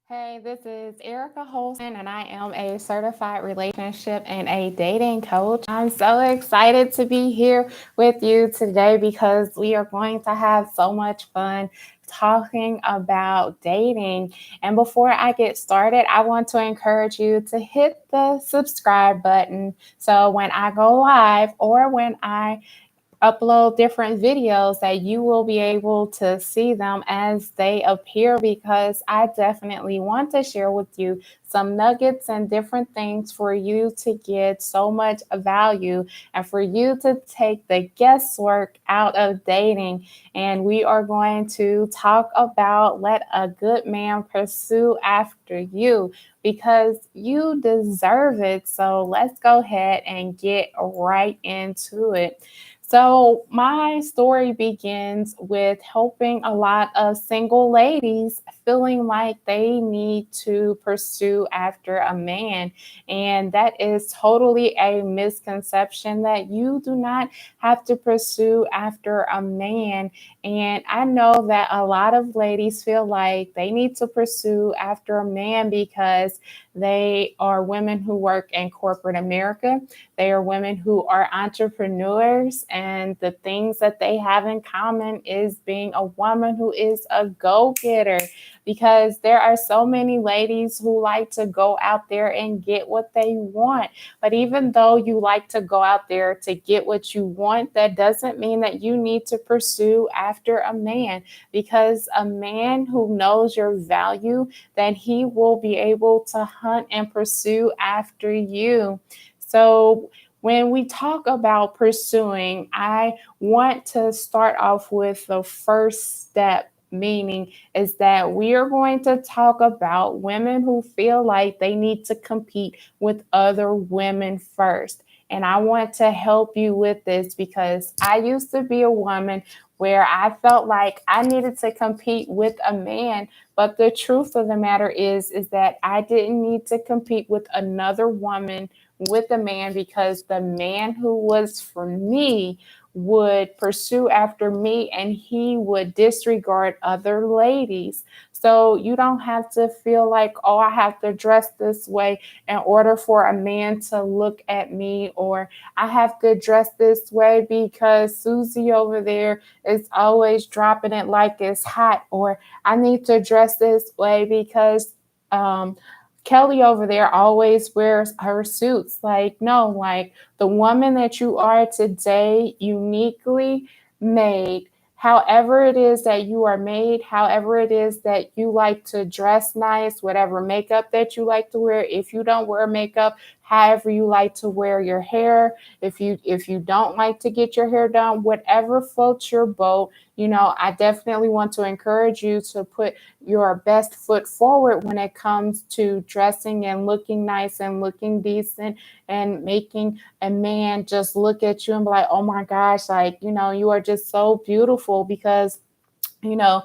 Hey, this is Erica Holson, and I am a certified relationship and a dating coach. I'm so excited to be here with you today because we are going to have so much fun talking about dating. And before I get started, I want to encourage you to hit the subscribe button so when I go live or when I upload different videos that you will be able to see them as they appear because I definitely want to share with you some nuggets and different things for you to get so much value and for you to take the guesswork out of dating. And we are going to talk about let a good man pursue after you because you deserve it. So let's go ahead and get right into it. So, my story begins with helping a lot of single ladies feeling like they need to pursue after a man. And that is totally a misconception that you do not have to pursue after a man. And I know that a lot of ladies feel like they need to pursue after a man because they are women who work in corporate America. They are women who are entrepreneurs, and the things that they have in common is being a woman who is a go getter. Because there are so many ladies who like to go out there and get what they want. But even though you like to go out there to get what you want, that doesn't mean that you need to pursue after a man. Because a man who knows your value, then he will be able to hunt and pursue after you. So, when we talk about pursuing, I want to start off with the first step, meaning is that we are going to talk about women who feel like they need to compete with other women first. And I want to help you with this because I used to be a woman where I felt like I needed to compete with a man, but the truth of the matter is that I didn't need to compete with another woman with a man because the man who was for me would pursue after me and he would disregard other ladies. So you don't have to feel like, oh, I have to dress this way in order for a man to look at me, or I have to dress this way because Susie over there is always dropping it like it's hot, or I need to dress this way because Kelly over there always wears her suits. Like, no, like the woman that you are today, uniquely made. However, it is that you are made, however, it is that you like to dress nice, whatever makeup that you like to wear. If you don't wear makeup, however you like to wear your hair, if you don't like to get your hair done, whatever floats your boat, I definitely want to encourage you to put your best foot forward when it comes to dressing and looking nice and looking decent and making a man just look at you and be like, oh my gosh, like, you are just so beautiful because you know,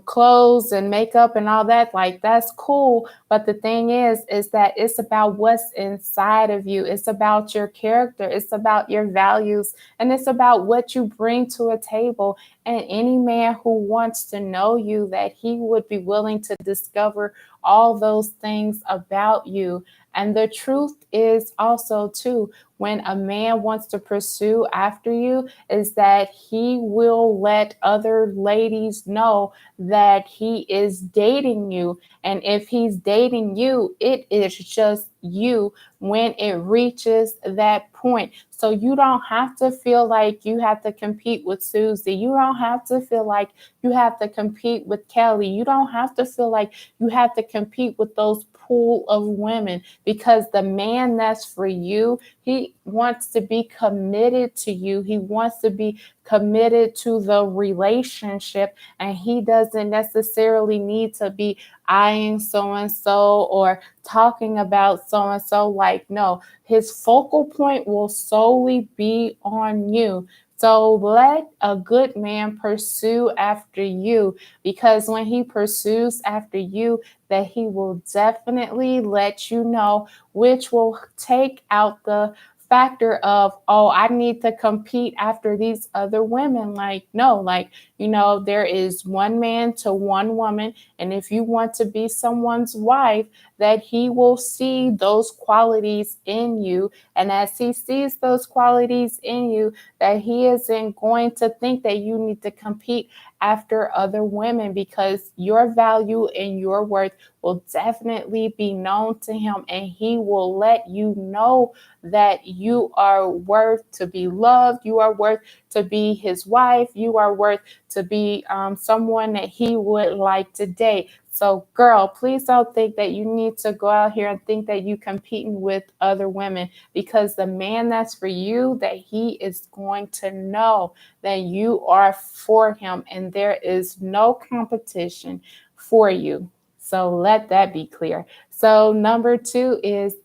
clothes and makeup and all that, like that's cool. But the thing is that it's about what's inside of you. It's about your character. It's about your values. And it's about what you bring to a table. And any man who wants to know you, that he would be willing to discover all those things about you. And the truth is also, too, when a man wants to pursue after you, is that he will let other ladies know that he is dating you. And if he's dating you, it is just you when it reaches that point. So you don't have to feel like you have to compete with Susie. You don't have to feel like you have to compete with Kelly. You don't have to feel like you have to compete with those pool of women because the man that's for you, he wants to be committed to you. He wants to be committed to the relationship, and he doesn't necessarily need to be eyeing so and so or talking about so and so. Like, no, his focal point will solely be on you. So let a good man pursue after you, because when he pursues after you, that he will definitely let you know, which will take out the factor of, oh, I need to compete after these other women. Like, no, like, there is one man to one woman. And if you want to be someone's wife, that he will see those qualities in you. And as he sees those qualities in you, that he isn't going to think that you need to compete after other women, because your value and your worth will definitely be known to him, and he will let you know that you are worth to be loved, you are worth to be his wife, you are worth to be someone that he would like to date. So, girl, please don't think that you need to go out here and think that you competing with other women, because the man that's for you, that he is going to know that you are for him and there is no competition for you. So let that be clear. So number two is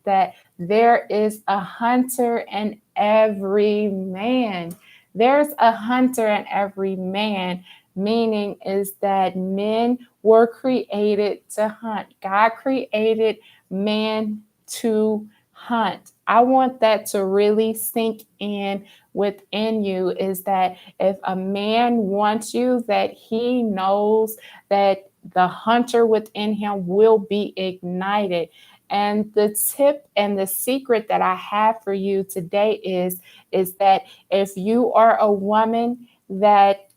that there is a hunter in every man. There's a hunter in every man, meaning is that men were created to hunt. God created man to hunt. I want that to really sink in within you, is that if a man wants you, that he knows that the hunter within him will be ignited. And the tip and the secret that I have for you today is that if you are a woman that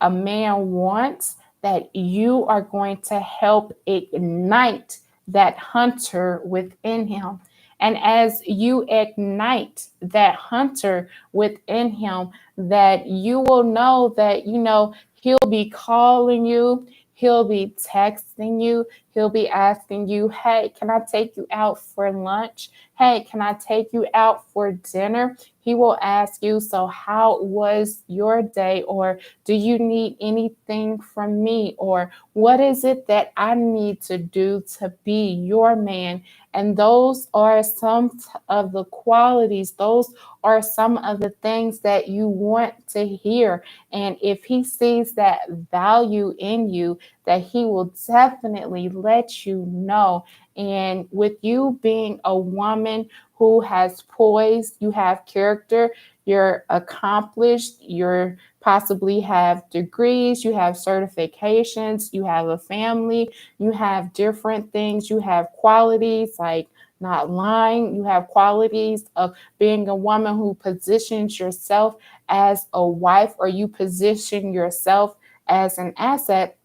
a man wants, that you are going to help ignite that hunter within him. And as you ignite that hunter within him, that you will know that, he'll be calling you, he'll be texting you, he'll be asking you, hey, can I take you out for lunch? Hey, can I take you out for dinner? He will ask you, so how was your day? Or do you need anything from me? Or what is it that I need to do to be your man? And those are some of the qualities, those are some of the things that you want to hear. And if he sees that value in you, that he will definitely let you know. And with you being a woman who has poise, you have character, you're accomplished, you're possibly have degrees, you have certifications, you have a family, you have different things, you have qualities like not lying, you have qualities of being a woman who positions yourself as a wife, or you position yourself as an asset,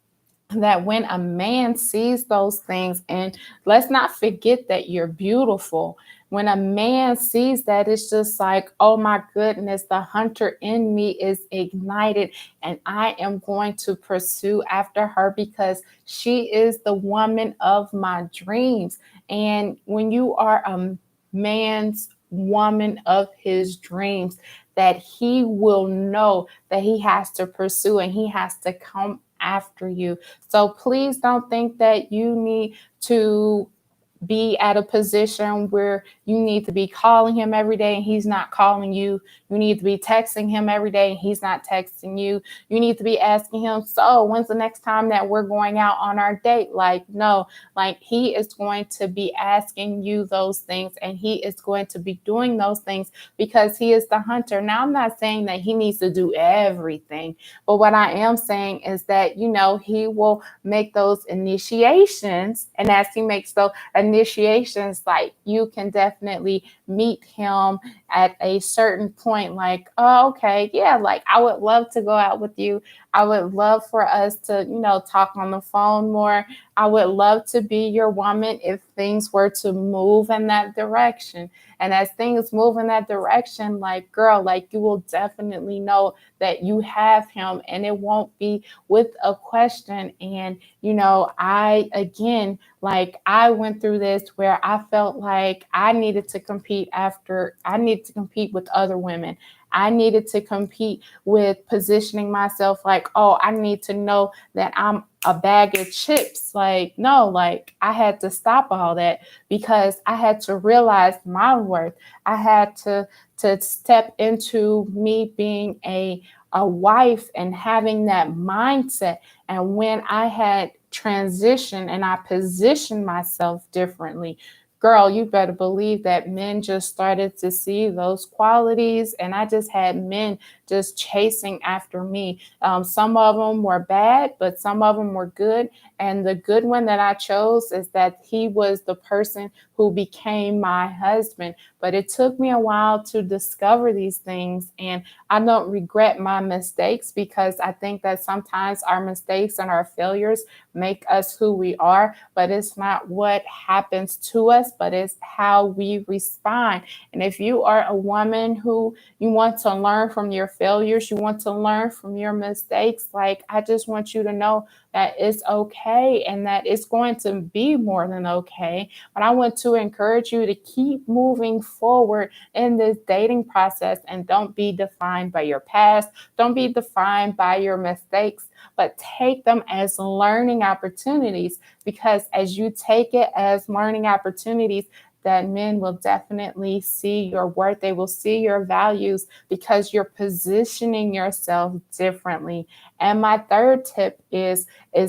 that when a man sees those things, and let's not forget that you're beautiful. When a man sees that, it's just like, oh my goodness, the hunter in me is ignited, and I am going to pursue after her because she is the woman of my dreams. And when you are a man's woman of his dreams, that he will know that he has to pursue and he has to come after you. So please don't think that you need to be at a position where you need to be calling him every day and he's not calling you. You need to be texting him every day and he's not texting you. You need to be asking him, so when's the next time that we're going out on our date? Like, no, like he is going to be asking you those things, and he is going to be doing those things because he is the hunter. Now, I'm not saying that he needs to do everything, but what I am saying is that, he will make those initiations, and as he makes those initiations, like you can definitely meet him at a certain point, like, oh, okay, yeah, like I would love to go out with you. I would love for us to, talk on the phone more. I would love to be your woman if things were to move in that direction. And as things move in that direction, like, girl, like you will definitely know that you have him, and it won't be with a question. And, again, like I went through this where I felt like I needed to compete with other women. I needed to compete with positioning myself like, oh, I need to know that I'm a bag of chips. Like, no, like I had to stop all that because I had to realize my worth. I had to step into me being a wife and having that mindset. And when I had transitioned and I positioned myself differently, girl, you better believe that men just started to see those qualities, and I just had men just chasing after me. Some of them were bad, but some of them were good. And the good one that I chose is that he was the person who became my husband. But it took me a while to discover these things. And I don't regret my mistakes, because I think that sometimes our mistakes and our failures make us who we are. But it's not what happens to us, but it's how we respond. And if you are a woman who you want to learn from your failures, you want to learn from your mistakes, like, I just want you to know that it's okay and that it's going to be more than okay. But I want to encourage you to keep moving forward in this dating process, and don't be defined by your past. Don't be defined by your mistakes, but take them as learning opportunities, because as you take it as learning opportunities, that men will definitely see your worth. They will see your values, because you're positioning yourself differently. And my third tip is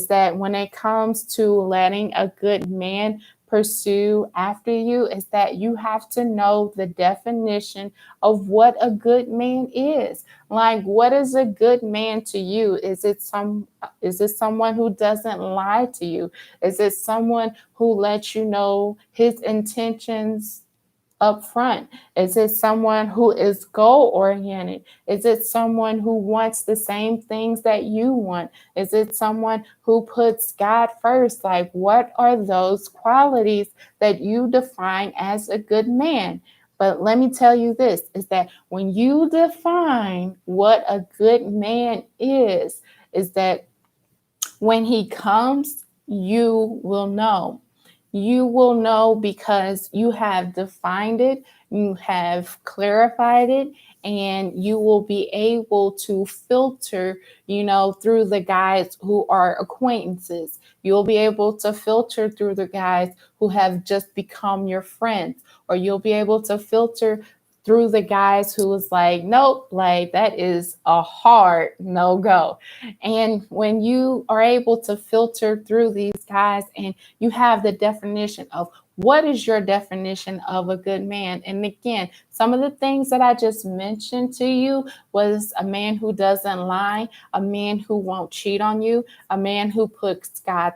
that when it comes to letting a good man pursue after you, is that you have to know the definition of what a good man is. Like, what is a good man to you? Is it someone who doesn't lie to you? Is it someone who lets you know his intentions up front? Is it someone who is goal oriented? Is it someone who wants the same things that you want? Is it someone who puts God first? Like, what are those qualities that you define as a good man? But let me tell you this, is that when you define what a good man is that when he comes, you will know. You will know, because you have defined it, you have clarified it, and you will be able to filter, through the guys who are acquaintances. You'll be able to filter through the guys who have just become your friends, or you'll be able to filter through the guys who was like, nope, like, that is a hard no go. And when you are able to filter through these guys, and you have the definition of what is your definition of a good man. And again, some of the things that I just mentioned to you was a man who doesn't lie, a man who won't cheat on you, a man who puts God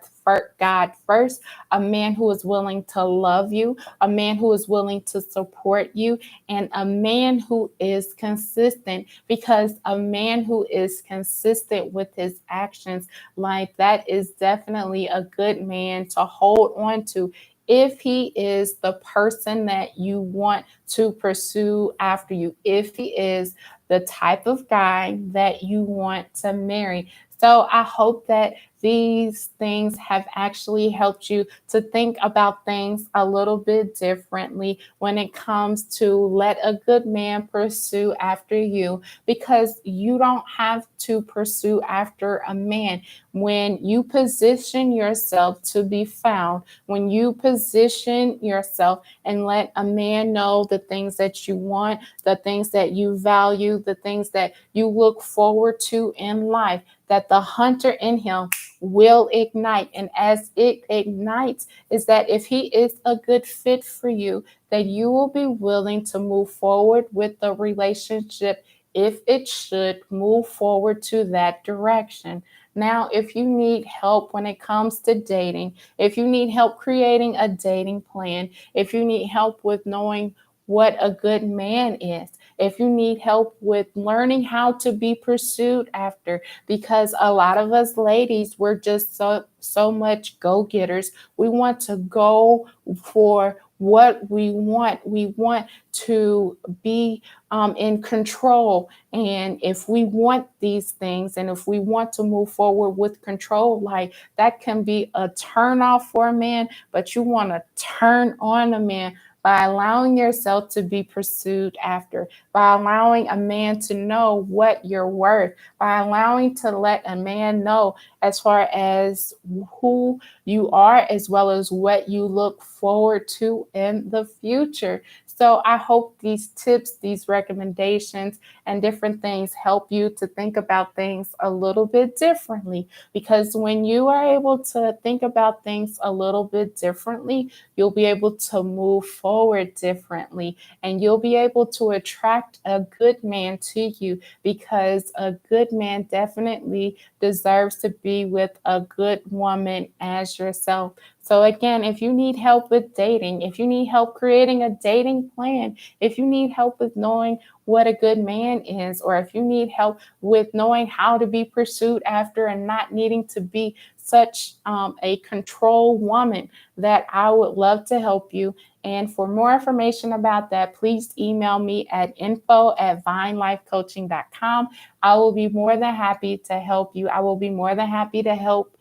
first, a man who is willing to love you, a man who is willing to support you, and a man who is consistent. Because a man who is consistent with his actions, like, that is definitely a good man to hold on to, if he is the person that you want to pursue after you, if he is the type of guy that you want to marry. So I hope that these things have actually helped you to think about things a little bit differently when it comes to let a good man pursue after you, because you don't have to pursue after a man. When you position yourself to be found, when you position yourself and let a man know the things that you want, the things that you value, the things that you look forward to in life, that the hunter in him will ignite. And as it ignites, is that if he is a good fit for you, that you will be willing to move forward with the relationship if it should move forward to that direction. Now, if you need help when it comes to dating, if you need help creating a dating plan, if you need help with knowing what a good man is, if you need help with learning how to be pursued after, because a lot of us ladies, we're just so much go-getters. We want to go for what we want. We want to be in control. And if we want these things, and if we want to move forward with control, like, that can be a turn off for a man, but you want to turn on a man by allowing yourself to be pursued after, by allowing a man to know what you're worth, by allowing to let a man know as far as who you are, as well as what you look forward to in the future. So I hope these tips, these recommendations, and different things help you to think about things a little bit differently. Because when you are able to think about things a little bit differently, you'll be able to move forward differently, and you'll be able to attract a good man to you, because a good man definitely deserves to be with a good woman as yourself. So, again, if you need help with dating, if you need help creating a dating plan, if you need help with knowing what a good man is, or if you need help with knowing how to be pursued after and not needing to be such a control woman, that I would love to help you. And for more information about that, please email me at info@vinelifecoaching.com. I will be more than happy to help you. I will be more than happy to help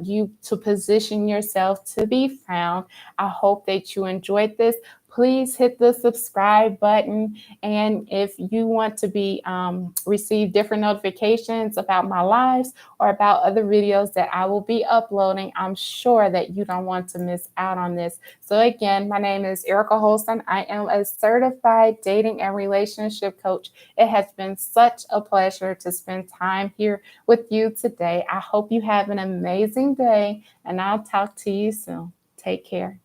you to position yourself to be found. I hope that you enjoyed this. Please hit the subscribe button. And if you want to be receive different notifications about my lives or about other videos that I will be uploading, I'm sure that you don't want to miss out on this. So again, my name is Erica Holston. I am a certified dating and relationship coach. It has been such a pleasure to spend time here with you today. I hope you have an amazing day, and I'll talk to you soon. Take care.